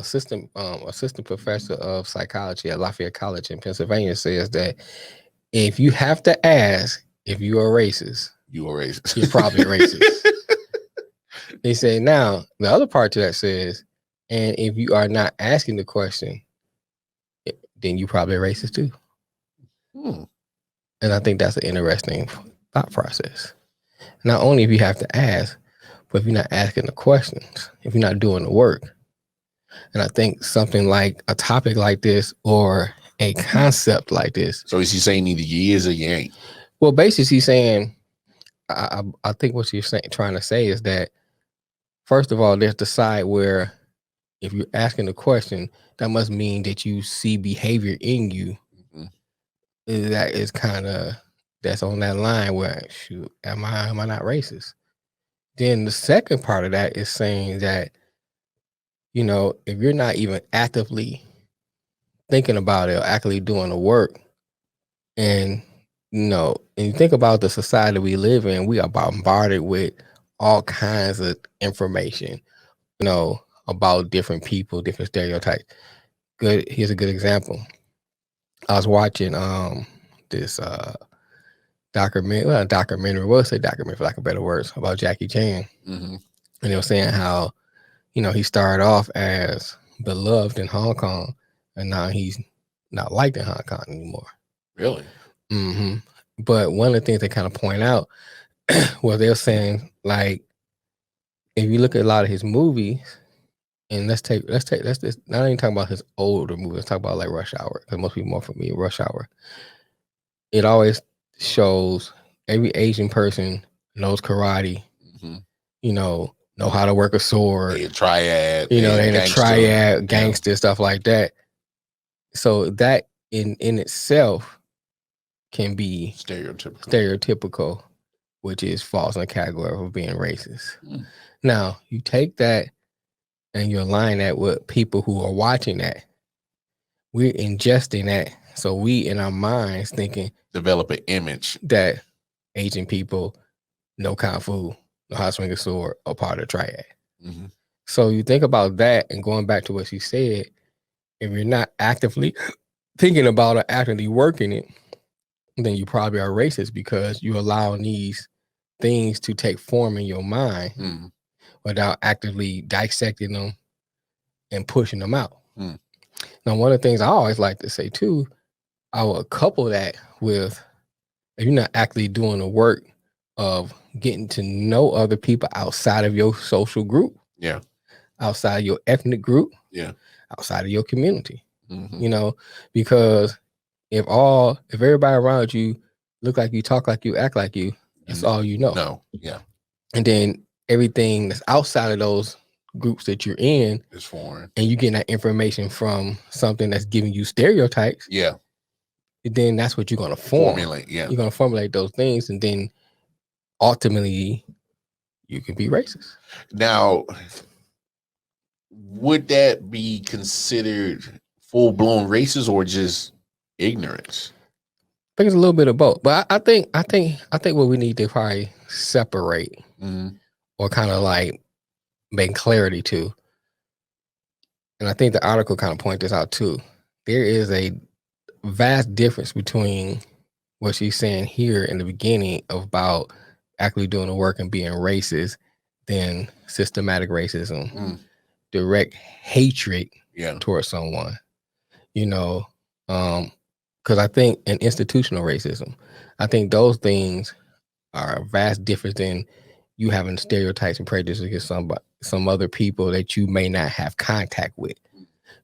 assistant professor of psychology at Lafayette College in Pennsylvania says that if you have to ask if you are racist, you are racist. You're probably racist. They say now the other part to that says, and if you are not asking the question, then you probably racist too. And I think that's an interesting thought process. Not only if you have to ask, but if you're not asking the questions, if you're not doing the work. And I think something like a topic like this or a concept like this. So is he saying either you is or you ain't? Well, basically he's saying, I think what you're trying to say is that, first of all, there's the side where if you're asking the question, that must mean that you see behavior in you. That is kind of, that's on that line where, shoot, am I not racist? Then the second part of that is saying that, you know, if you're not even actively thinking about it or actively doing the work, and you know, and you think about the society we live in, we are bombarded with all kinds of information, you know, about different people, different stereotypes. Here's a good example. I was watching this documentary, well, documentary for lack of better words, about Jackie Chan. And they were saying how, you know, he started off as beloved in Hong Kong, and now he's not liked in Hong Kong anymore. Really? But one of the things they kind of point out was they're saying, like, if you look at a lot of his movies, and let's just not even talking about his older movies, let's talk about like Rush Hour, because most people more familiar with Rush Hour. It always shows every Asian person knows karate, you know how to work a sword. They're a triad. You know, they're in a triad, gangster, stuff like that. So that in itself can be stereotypical, which is falls in the category of being racist. Now, you take that and you align that with people who are watching that. We're ingesting that. So we, in our minds, thinking, develop an image that Asian people know Kung Fu, know how to swing a sword, are part of the triad. So you think about that, and going back to what she said, if you're not actively thinking about or actively working it, then you probably are racist, because you allow these things to take form in your mind without actively dissecting them and pushing them out. Now, one of the things I always like to say too, I will couple that with, if you're not actually doing the work of getting to know other people outside of your social group, outside of your ethnic group, outside of your community, you know, because if everybody around you look like you, talk like you, act like you, that's all you know. And then everything that's outside of those groups that you're in is foreign, and you get that information from something that's giving you stereotypes, then that's what you're going to formulate. You're going to formulate those things, and then ultimately you can be racist. Now, would that be considered full-blown racist or just ignorance? I think it's a little bit of both, but I think what we need to probably separate or kind of like make clarity to, and I think the article kind of points this out too, there is a vast difference between what she's saying here in the beginning about actually doing the work and being racist than systematic racism, direct hatred towards someone, you know, because I think in institutional racism, I think those things are a vast difference than you having stereotypes and prejudices against some other people that you may not have contact with,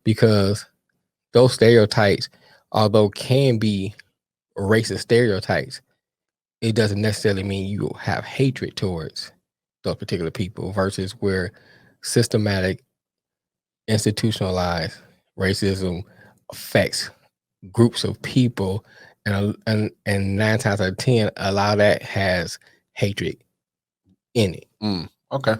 because those stereotypes, although can be racist stereotypes, it doesn't necessarily mean you have hatred towards those particular people, versus where systematic, institutionalized racism affects groups of people, and 9 times out of 10, a lot of that has hatred in it. Okay.